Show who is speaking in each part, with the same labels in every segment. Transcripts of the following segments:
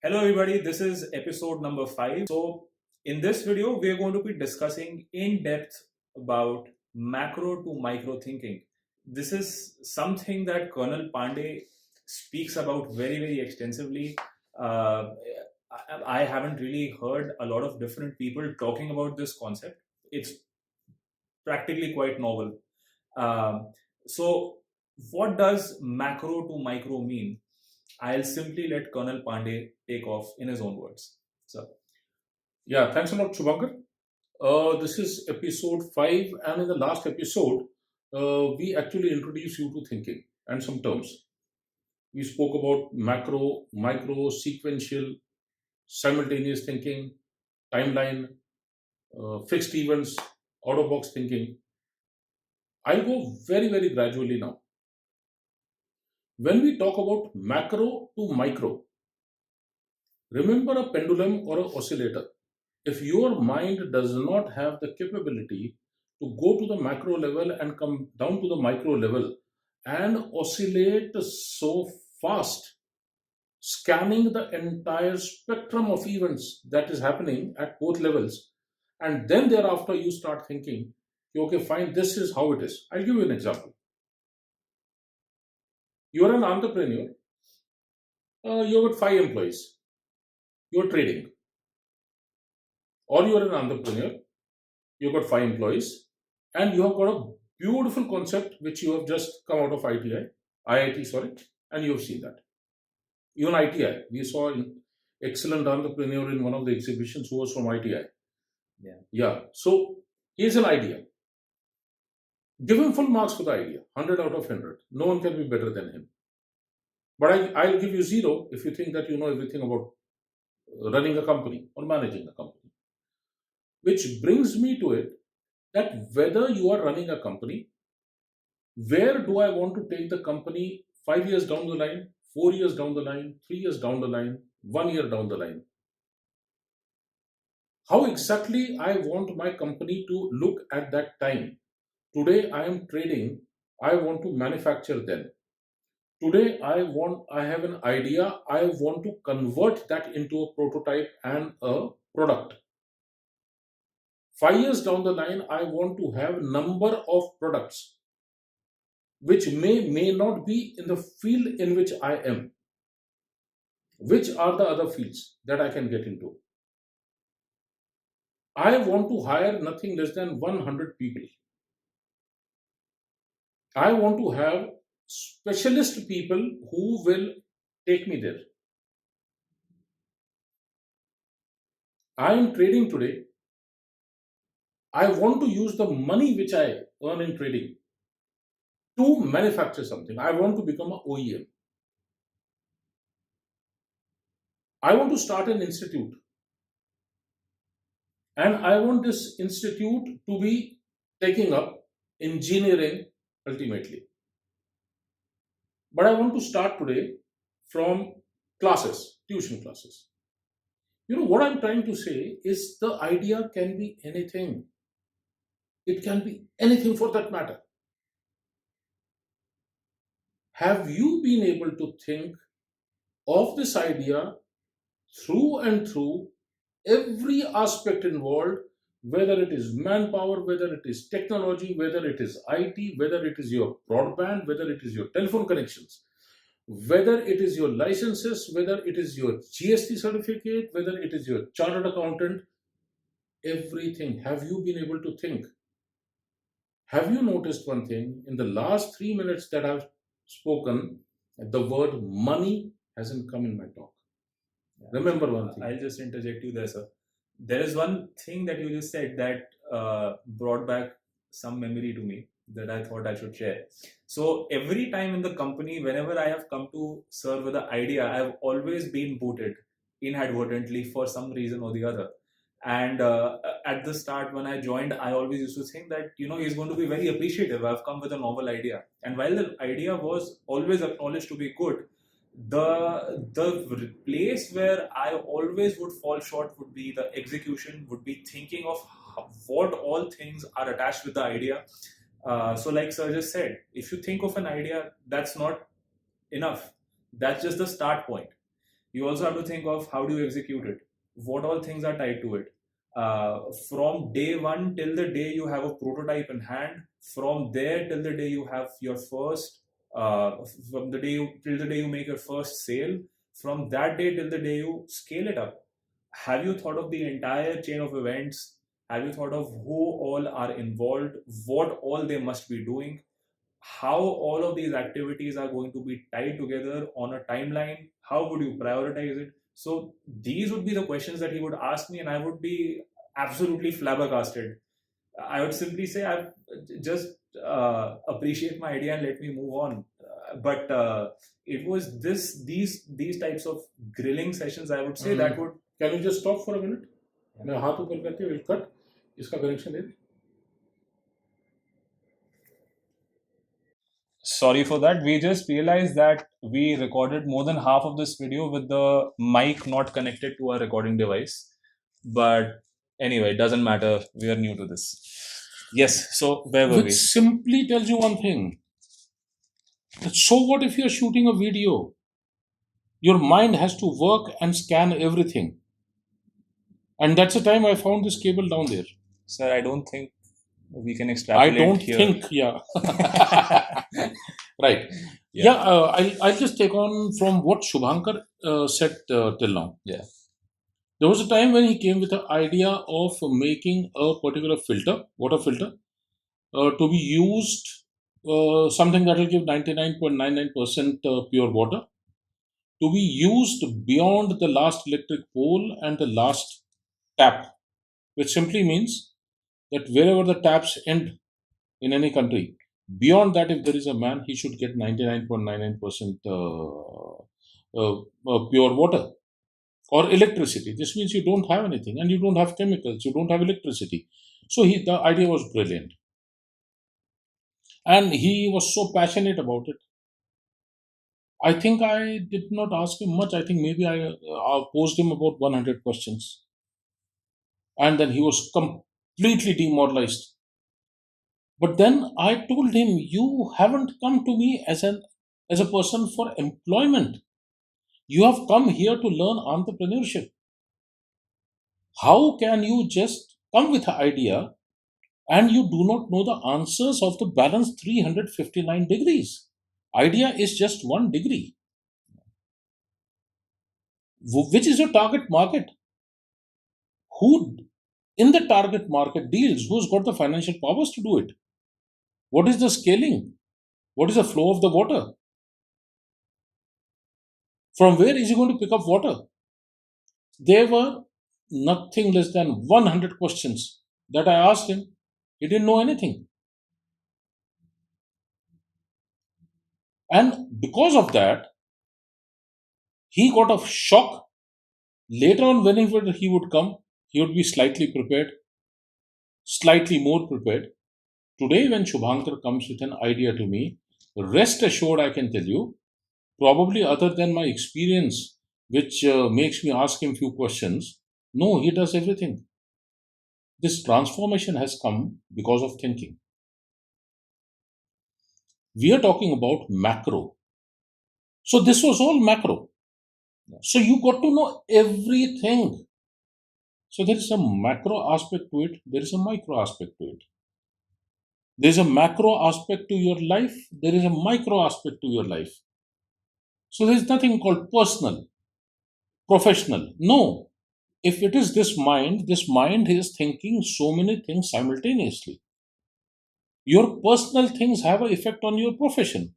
Speaker 1: Hello, everybody. This is episode number 5. So, in this video, we are going to be discussing in depth about macro to micro thinking. This is something that Colonel Pandey speaks about very extensively. Uh, I haven't really heard a lot of different people talking about this concept. It's practically quite novel. So, what does macro to micro mean? I'll simply let Colonel Pandey take off in his own words. So,
Speaker 2: Yeah, thanks a lot, Shubhankar. This is episode 5, and in the last episode, we actually introduced you to thinking and some terms. We spoke about macro, micro, sequential, simultaneous thinking, timeline, fixed events, out of box thinking. I'll go very gradually now. When we talk about macro to micro, remember a pendulum or an oscillator. If your mind does not have the capability to go to the macro level and come down to the micro level and oscillate so fast, scanning the entire spectrum of events that is happening at both levels, and then thereafter you start thinking, okay, fine, this is how it is. I'll give you an example. You're an entrepreneur, you've got 5 employees, you're trading, or you're an entrepreneur, you've got 5 employees, and you have got a beautiful concept which you have just come out of IIT, sorry, and you have seen that. Even ITI, we saw an excellent entrepreneur in one of the exhibitions who was from ITI.
Speaker 1: Yeah.
Speaker 2: Yeah. So here's an idea. Give him full marks for the idea, 100 out of 100. No one can be better than him. But I'll give you 0 if you think that you know everything about running a company or managing a company. Which brings me to it that whether you are running a company, where do I want to take the company 5 years down the line, 4 years down the line, 3 years down the line, 1 year down the line? How exactly I want my company to look at that time? Today I am trading, I want to manufacture then. Today I have an idea, I want to convert that into a prototype and a product. 5 years down the line, I want to have number of products which may not be in the field in which I am. Which are the other fields that I can get into? I want to hire nothing less than 100 people. I want to have specialist people who will take me there. I am trading today. I want to use the money which I earn in trading to manufacture something. I want to become an OEM. I want to start an institute. And I want this institute to be taking up engineering ultimately. But I want to start today from classes, tuition classes. You know what I'm trying to say is the idea can be anything. It can be anything for that matter. Have you been able to think of this idea through and through every aspect involved, whether it is manpower, whether it is technology, whether it is IT, whether it is your broadband, whether it is your telephone connections, whether it is your licenses, whether it is your GST certificate, whether it is your chartered accountant, everything. Have you been able to think? Have you noticed one thing? In the last 3 minutes that I've spoken, the word money hasn't come in my talk. Remember one thing.
Speaker 1: I'll just interject you there, sir. There is one thing that you just said that brought back some memory to me that I thought I should share. So every time in the company, whenever I have come to serve with an idea, I've always been booted inadvertently for some reason or the other. And at the start, when I joined, I always used to think that he's going to be very appreciative. I've come with a novel idea, and while the idea was always acknowledged to be good, the place where I always would fall short would be the execution, would be thinking of what all things are attached with the idea. So like sir just said, if you think of an idea, that's not enough. That's just the start point. You also have to think of how do you execute it, what all things are tied to it. From day one till the day you have a prototype in hand, from there till the day you have your first, from the day you till the day you make your first sale, from that day till the day you scale it up. Have you thought of the entire chain of events? Have you thought of who all are involved, what all they must be doing, how all of these activities are going to be tied together on a timeline? How would you prioritize it? So these would be the questions that he would ask me, and I would be absolutely flabbergasted. I would simply say, I just appreciate my idea and let me move on. But it was these types of grilling sessions, I would say, that would.
Speaker 2: Can you just stop for a minute? मैं हाथ ऊपर करके will cut. इसका connection they they.
Speaker 1: Sorry for that. We just realized that we recorded more than half of this video with the mic not connected to our recording device. But anyway, it doesn't matter. We are new to this. Yes. So where were
Speaker 2: Which
Speaker 1: we?
Speaker 2: simply tells you one thing. That so what if you're shooting a video? Your mind has to work and scan everything. And that's the time I found this cable down there.
Speaker 1: Sir, I don't think we can
Speaker 2: I
Speaker 1: extrapolate
Speaker 2: don't
Speaker 1: here.
Speaker 2: think, yeah. Right. Yeah, I'll just take on from what Shubhankar said till now.
Speaker 1: Yeah.
Speaker 2: There was a time when he came with the idea of making a particular filter, water filter, to be used, something that will give 99.99% pure water, to be used beyond the last electric pole and the last tap, which simply means that wherever the taps end in any country, beyond that, if there is a man, he should get 99.99% pure water or electricity. This means you don't have anything and you don't have chemicals, you don't have electricity. So the idea was brilliant. And he was so passionate about it. I think I did not ask him much. I think maybe I posed him about 100 questions. And then he was completely demoralized. But then I told him, you haven't come to me as a person for employment. You have come here to learn entrepreneurship. How can you just come with an idea and you do not know the answers of the balance 359 degrees? Idea is just 1 degree. Which is your target market? Who in the target market deals? Who's got the financial powers to do it? What is the scaling? What is the flow of the water? From where is he going to pick up water? There were nothing less than 100 questions that I asked him. He didn't know anything. And because of that, he got a shock. Later on, whenever he would come, he would be slightly prepared, slightly more prepared. Today, when Shubhankar comes with an idea to me, rest assured, I can tell you, probably other than my experience, which makes me ask him few questions, no, he does everything. This transformation has come because of thinking. We are talking about macro. So this was all macro. So you got to know everything. So there is a macro aspect to it, there is a micro aspect to it. There is a macro aspect to your life, there is a micro aspect to your life. So there is nothing called personal, professional. No. If it is this mind is thinking so many things simultaneously. Your personal things have an effect on your profession.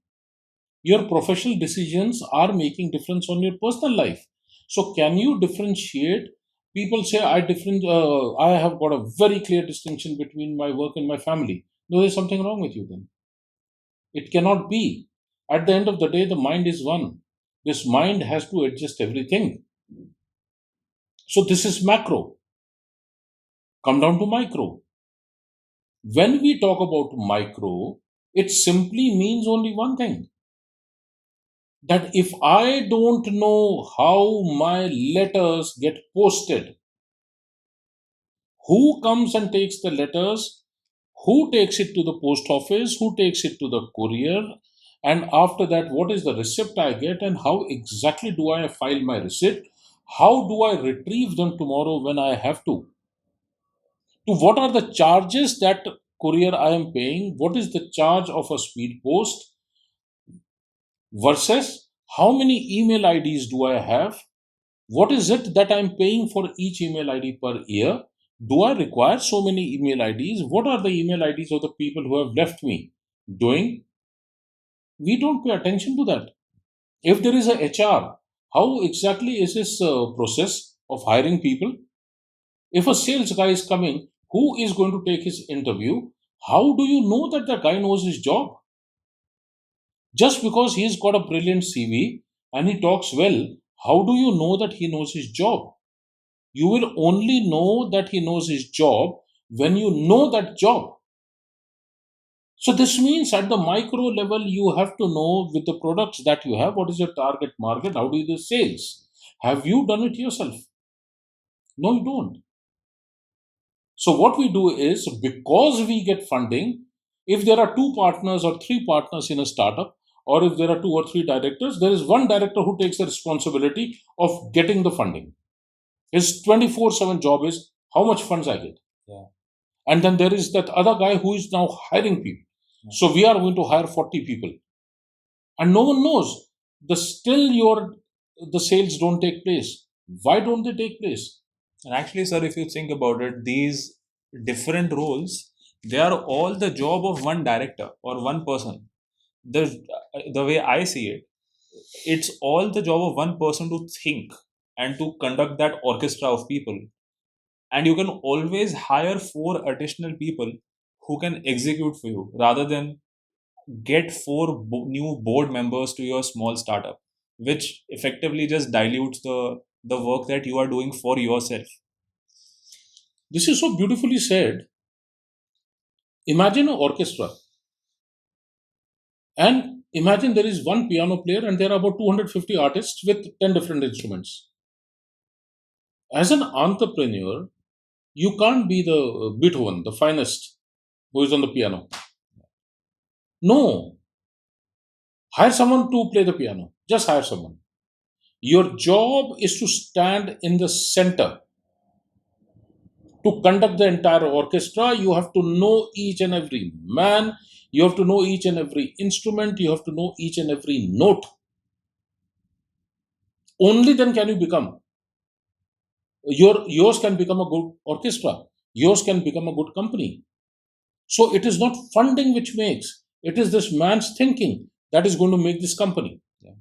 Speaker 2: Your professional decisions are making difference on your personal life. So can you differentiate? People say I have got a very clear distinction between my work and my family. No, there's something wrong with you then. It cannot be. At the end of the day, the mind is one. This mind has to adjust everything. So this is macro. Come down to micro. When we talk about micro, it simply means only one thing. That if I don't know how my letters get posted, who comes and takes the letters, who takes it to the post office, who takes it to the courier, And after that, what is the receipt I get, and how exactly do I file my receipt? How do I retrieve them tomorrow when I have to? To what are the charges that courier I am paying? What is the charge of a speed post versus how many email IDs do I have? What is it that I'm paying for each email ID per year? Do I require so many email IDs? What are the email IDs of the people who have left me doing? We don't pay attention to that. If there is a HR, how exactly is this process of hiring people? If a sales guy is coming, who is going to take his interview? How do you know that the guy knows his job? Just because he's got a brilliant CV and he talks well, how do you know that he knows his job? You will only know that he knows his job when you know that job. So this means at the micro level, you have to know with the products that you have, what is your target market? How do you do sales? Have you done it yourself? No, you don't. So what we do is, because we get funding, if there are two partners or three partners in a startup, or if there are two or three directors, there is one director who takes the responsibility of getting the funding. His 24/7 job is how much funds I get.
Speaker 1: Yeah.
Speaker 2: And then there is that other guy who is now hiring people.
Speaker 1: Yeah.
Speaker 2: So we are going to hire 40 people. And no one knows. The sales don't take place. Why don't they take place?
Speaker 1: And actually, sir, if you think about it, these different roles, they are all the job of one director or one person. The way I see it, it's all the job of one person to think and to conduct that orchestra of people. And you can always hire 4 additional people who can execute for you rather than get 4 new board members to your small startup, which effectively just dilutes the work that you are doing for yourself.
Speaker 2: This is so beautifully said. Imagine an orchestra, and imagine there is one piano player and there are about 250 artists with 10 different instruments. As an entrepreneur, you can't be the Beethoven, the finest, who is on the piano. No, hire someone to play the piano. Just hire someone. Your job is to stand in the center. To conduct the entire orchestra, you have to know each and every man, you have to know each and every instrument, you have to know each and every note. Only then can you become. Yours can become a good orchestra, yours can become a good company. So it is not funding which makes, it is this man's thinking that is going to make this company.
Speaker 1: Yeah.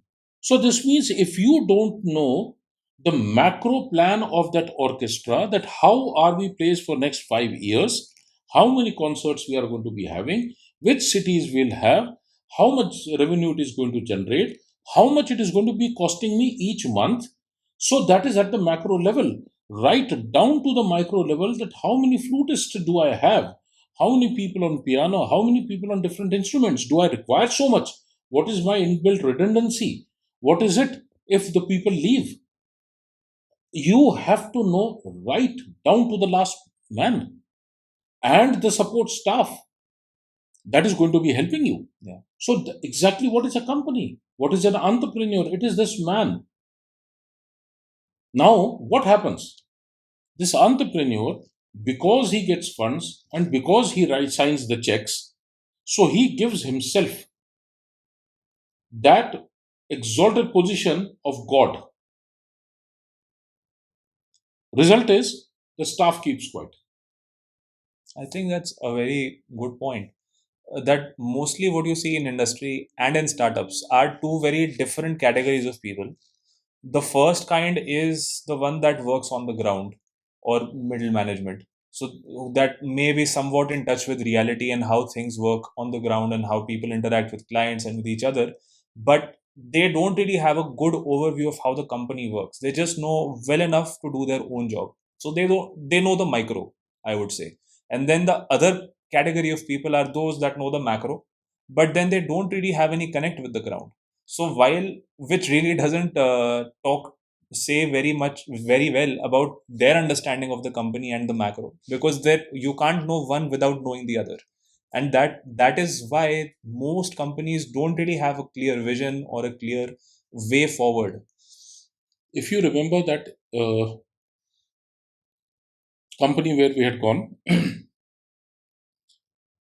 Speaker 2: So this means if you don't know the macro plan of that orchestra, that how are we placed for next 5 years, how many concerts we are going to be having, which cities we'll have, how much revenue it is going to generate, how much it is going to be costing me each month. So that is at the macro level. Right down to the micro level, that how many flutists do I have, how many people on piano, how many people on different instruments, do I require so much, what is my inbuilt redundancy, what is it if the people leave. You have to know right down to the last man and the support staff that is going to be helping you.
Speaker 1: Yeah.
Speaker 2: So exactly what is a company, what is an entrepreneur, it is this man. Now what happens, this entrepreneur, because he gets funds and because he signs the checks, so he gives himself that exalted position of God. Result is the staff keeps quiet.
Speaker 1: I think that's a very good point. That mostly what you see in industry and in startups are two very different categories of people. The first kind is the one that works on the ground or middle management. So that may be somewhat in touch with reality and how things work on the ground and how people interact with clients and with each other. But they don't really have a good overview of how the company works. They just know well enough to do their own job. So they know the micro, I would say. And then the other category of people are those that know the macro, but then they don't really have any connect with the ground. So while which really doesn't say very well about their understanding of the company and the macro, because there you can't know one without knowing the other. and that is why most companies don't really have a clear vision or a clear way forward.
Speaker 2: If you remember that company where we had gone,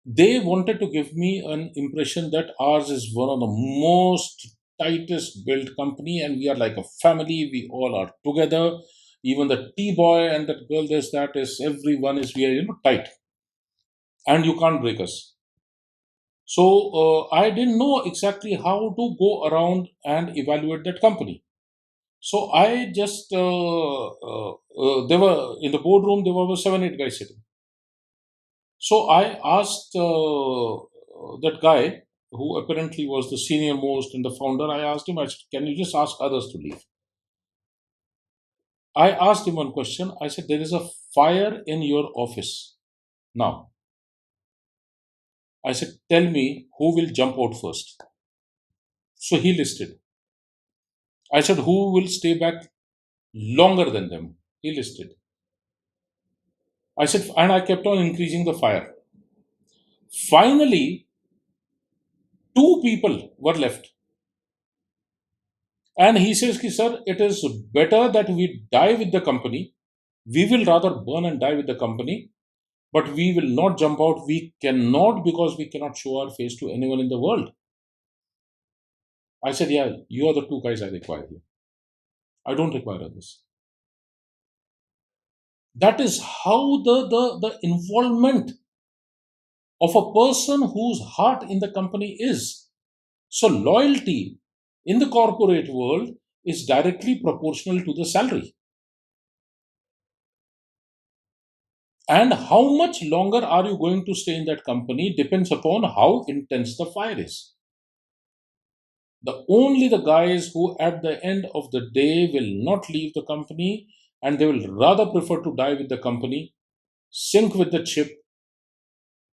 Speaker 2: they wanted to give me an impression that ours is one of the most tightest built company, and we are like a family. We all are together. Even the tea boy and that girl, this, that is, everyone is, we are, tight, and you can't break us. So I didn't know exactly how to go around and evaluate that company. So I just, they were in the boardroom, there were 7, 8 guys sitting. So I asked that guy, who apparently was the senior most and the founder, I asked him, I said, can you just ask others to leave? I asked him one question. I said, there is a fire in your office now. I said, tell me who will jump out first. So he listed. I said, who will stay back longer than them? He listed. I said, and I kept on increasing the fire. Finally, 2 people were left. And he says, sir, it is better that we die with the company. We will rather burn and die with the company, but we will not jump out. We cannot, because we cannot show our face to anyone in the world. I said, yeah, you are the 2 guys I require here. I don't require others. That is how the involvement of a person whose heart in the company is. So loyalty in the corporate world is directly proportional to the salary. And how much longer are you going to stay in that company depends upon how intense the fire is. Only the guys who at the end of the day will not leave the company, and they will rather prefer to die with the company, sink with the ship,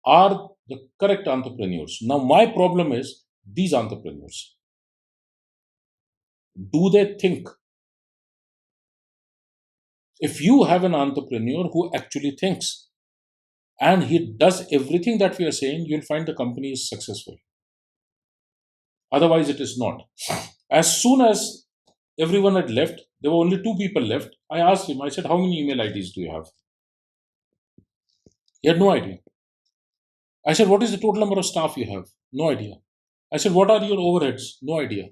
Speaker 2: are the correct entrepreneurs. Now my problem is these entrepreneurs. Do they think? If you have an entrepreneur who actually thinks and he does everything that we are saying, you'll find the company is successful. Otherwise, it is not. As soon as everyone had left, there were only 2 people left. I asked him, I said, how many email IDs do you have? He had no idea. I said, what is the total number of staff you have? No idea. I said, what are your overheads? No idea.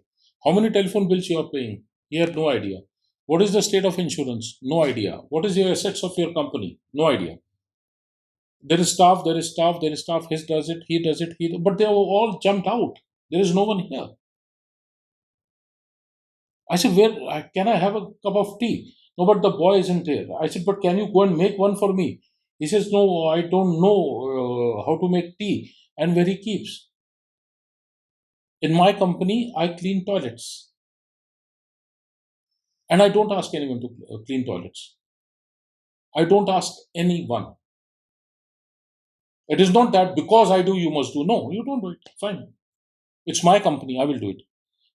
Speaker 2: How many telephone bills you are paying? He had no idea. What is the state of insurance? No idea. What is your assets of your company? No idea. There is staff, there is staff, there is staff. He does it, he does it, but they have all jumped out. There is no one here. I said, where can I have a cup of tea? No, but the boy isn't here. I said, but can you go and make one for me? He says, no, I don't know how to make tea and where he keeps. In my company, I clean toilets. And I don't ask anyone to clean toilets. I don't ask anyone. It is not that because I do, you must do. No, you don't do it. Fine. It's my company. I will do it.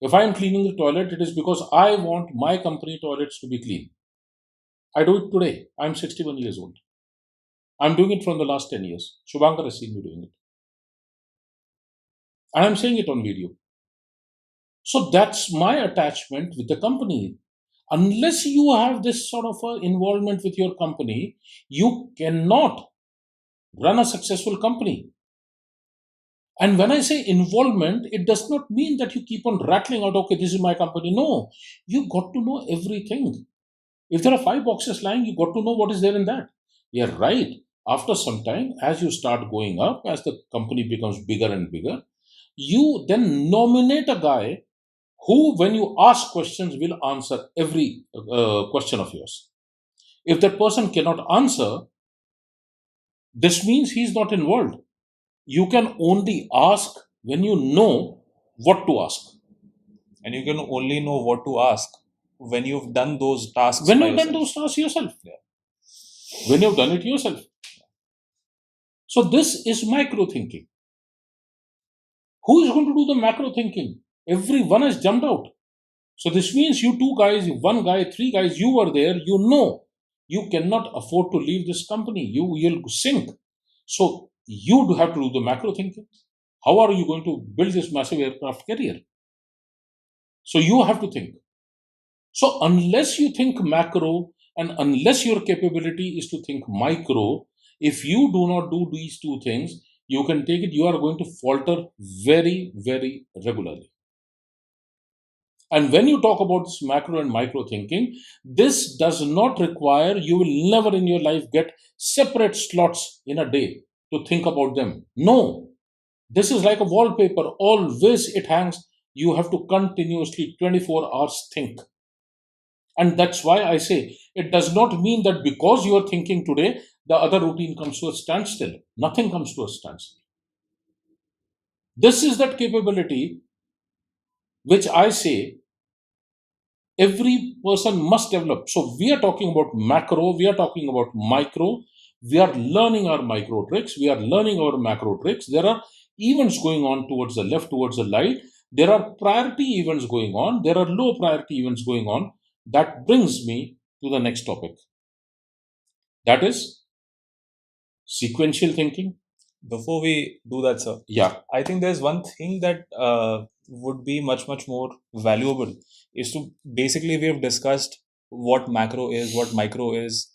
Speaker 2: If I am cleaning the toilet, it is because I want my company toilets to be clean. I do it today. I'm 61 years old. I'm doing it from the last 10 years. Shubhankar has seen me doing it. And I'm saying it on video. So that's my attachment with the company. Unless you have this sort of involvement with your company, you cannot run a successful company. And when I say involvement, it does not mean that you keep on rattling out, okay, this is my company. No, you got to know everything. If there are 5 boxes lying, you got to know what is there in that. You're right. After some time, as you start going up, as the company becomes bigger and bigger, you then nominate a guy who, when you ask questions, will answer every question of yours. If that person cannot answer, this means he's not involved. You can only ask when you know what to ask.
Speaker 1: And you can only know what to ask when you've done those tasks.
Speaker 2: When
Speaker 1: by
Speaker 2: you've done
Speaker 1: yourself.
Speaker 2: those tasks yourself.
Speaker 1: Yeah.
Speaker 2: When you've done it yourself. So this is micro thinking. Who is going to do the macro thinking? Everyone has jumped out. So this means you 2 guys, 1 guy, 3 guys, you were there, you know you cannot afford to leave this company. You'll sink. So you have to do the macro thinking. How are you going to build this massive aircraft carrier? So you have to think. So unless you think macro and unless your capability is to think micro, if you do not do these two things, you can take it, you are going to falter very, very regularly. And when you talk about this macro and micro thinking, this does not require, you will never in your life get separate slots in a day to think about them. No, this is like a wallpaper. Always it hangs. You have to continuously 24 hours think. And that's why I say it does not mean that because you are thinking today, the other routine comes to a standstill. Nothing comes to a standstill. This is that capability which I say every person must develop. So we are talking about macro, we are talking about micro, we are learning our micro tricks, we are learning our macro tricks. There are events going on towards the left, towards the right. There are priority events going on, there are low priority events going on. That brings me to the next topic. That is sequential thinking.
Speaker 1: Before we do that, sir,
Speaker 2: Yeah.
Speaker 1: I think there's one thing that would be much more valuable is to basically we have discussed what macro is, what micro is,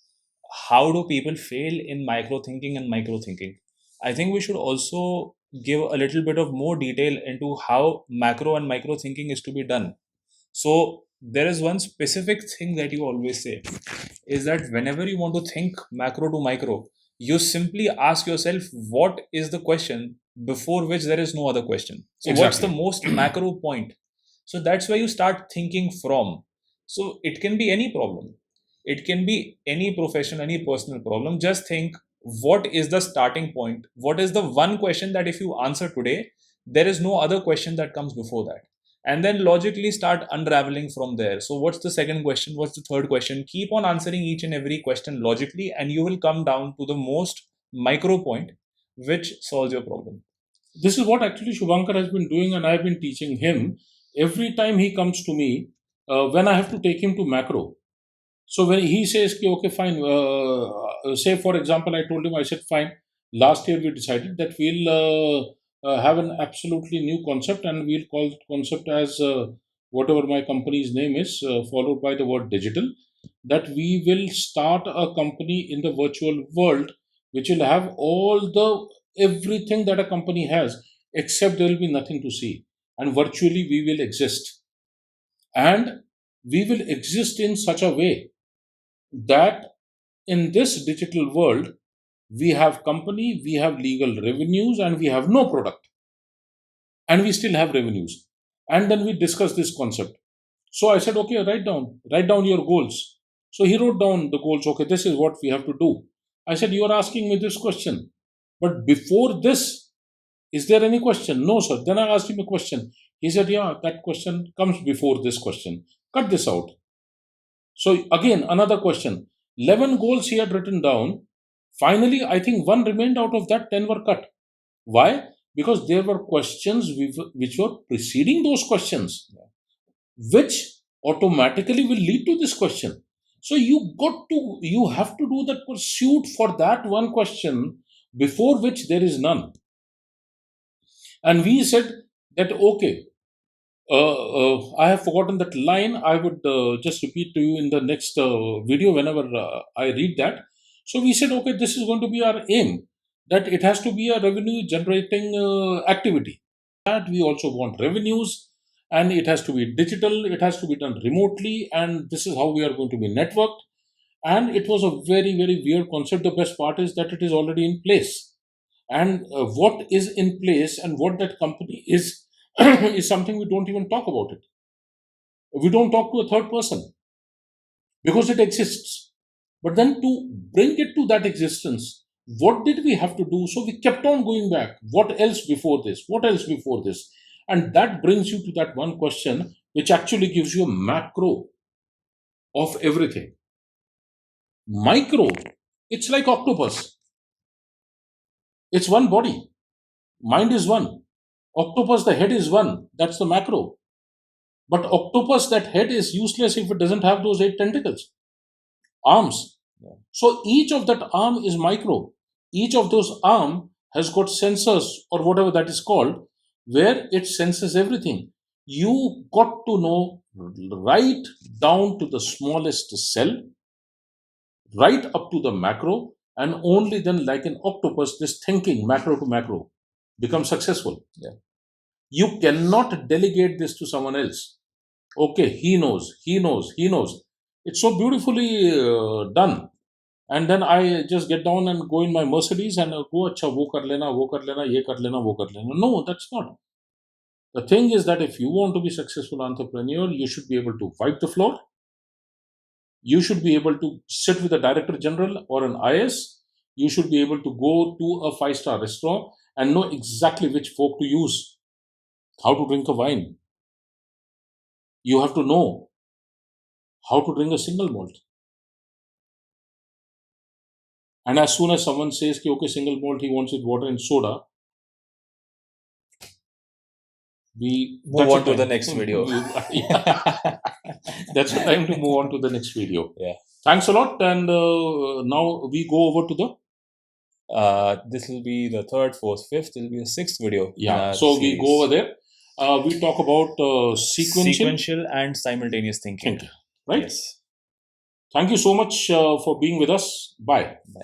Speaker 1: how do people fail in micro thinking and micro thinking. I think we should also give a little bit of more detail into how macro and micro thinking is to be done. So there is one specific thing that you always say is that whenever you want to think macro to micro, you simply ask yourself what is the question before which there is no other question. So what's the
Speaker 2: Exactly.
Speaker 1: most macro point? So that's where you start thinking from. So it can be any problem. It can be any professional, any personal problem. Just think what is the starting point? What is the one question that if you answer today, there is no other question that comes before that? And then logically start unraveling from there. So what's the second question? What's the third question? Keep on answering each and every question logically, and you will come down to the most micro point which solves your problem.
Speaker 2: This is what actually Shubhankar has been doing, and I've been teaching him. Every time he comes to me, when I have to take him to macro. So when he says, okay, fine, say for example, I told him, I said, fine, last year we decided that we'll have an absolutely new concept and we'll call the concept as whatever my company's name is, followed by the word digital, that we will start a company in the virtual world which will have all the everything that a company has, except there will be nothing to see. And virtually we will exist. And we will exist in such a way that in this digital world, we have company, we have legal revenues, and we have no product. And we still have revenues. And then we discuss this concept. So I said, okay, write down your goals. So he wrote down the goals. Okay, this is what we have to do. I said, you are asking me this question. But before this, is there any question? No, sir. Then I asked him a question. He said, yeah, that question comes before this question. Cut this out. So again, another question. 11 goals he had written down. Finally, I think one remained out of that, 10 were cut. Why? Because there were questions which were preceding those questions, which automatically will lead to this question. So you have to do that pursuit for that one question before which there is none. And we said that, okay, I have forgotten that line. I would just repeat to you in the next video whenever I read that. So we said, okay, this is going to be our aim, that it has to be a revenue generating activity. That we also want revenues, and it has to be digital, it has to be done remotely, and this is how we are going to be networked. And it was a very, very weird concept. The best part is that it is already in place. And what is in place and what that company is is something we don't even talk about it. We don't talk to a third person because it exists. But then to bring it to that existence, what did we have to do? So we kept on going back. What else before this? What else before this? And that brings you to that one question, which actually gives you a macro of everything. Micro, it's like octopus. It's one body. Mind is one. Octopus, the head is one. That's the macro. But octopus, that head is useless if it doesn't have those 8 tentacles, arms.
Speaker 1: Yeah.
Speaker 2: So each of that arm is micro. Each of those arm has got sensors or whatever that is called, where it senses everything. You got to know right down to the smallest cell, right up to the macro, and only then, like an octopus, this thinking macro to macro becomes successful.
Speaker 1: Yeah.
Speaker 2: You cannot delegate this to someone else. Okay, he knows, he knows, he knows. It's so beautifully done. And then I just get down and go in my Mercedes and go, acha, wo kar lena, ye kar lena, wo kar lena. No, that's not. The thing is that if you want to be successful entrepreneur, you should be able to wipe the floor. You should be able to sit with a director general or an IS. You should be able to go to a 5-star restaurant and know exactly which fork to use, how to drink a wine. You have to know how to drink a single malt. And as soon as someone says, okay, single malt, he wants it water and soda, we
Speaker 1: Move
Speaker 2: that's
Speaker 1: on to
Speaker 2: time.
Speaker 1: the next video.
Speaker 2: Yeah. That's the time to move on to the next video.
Speaker 1: Yeah.
Speaker 2: Thanks a lot. And now we go over to the
Speaker 1: This will be the third, fourth, fifth. It will be the sixth video. in
Speaker 2: yeah.
Speaker 1: our
Speaker 2: So we
Speaker 1: series.
Speaker 2: go over there. We talk about sequential
Speaker 1: and simultaneous thinking.
Speaker 2: thinking. Right.
Speaker 1: Yes.
Speaker 2: Thank you so much for being with us. Bye.
Speaker 1: Bye.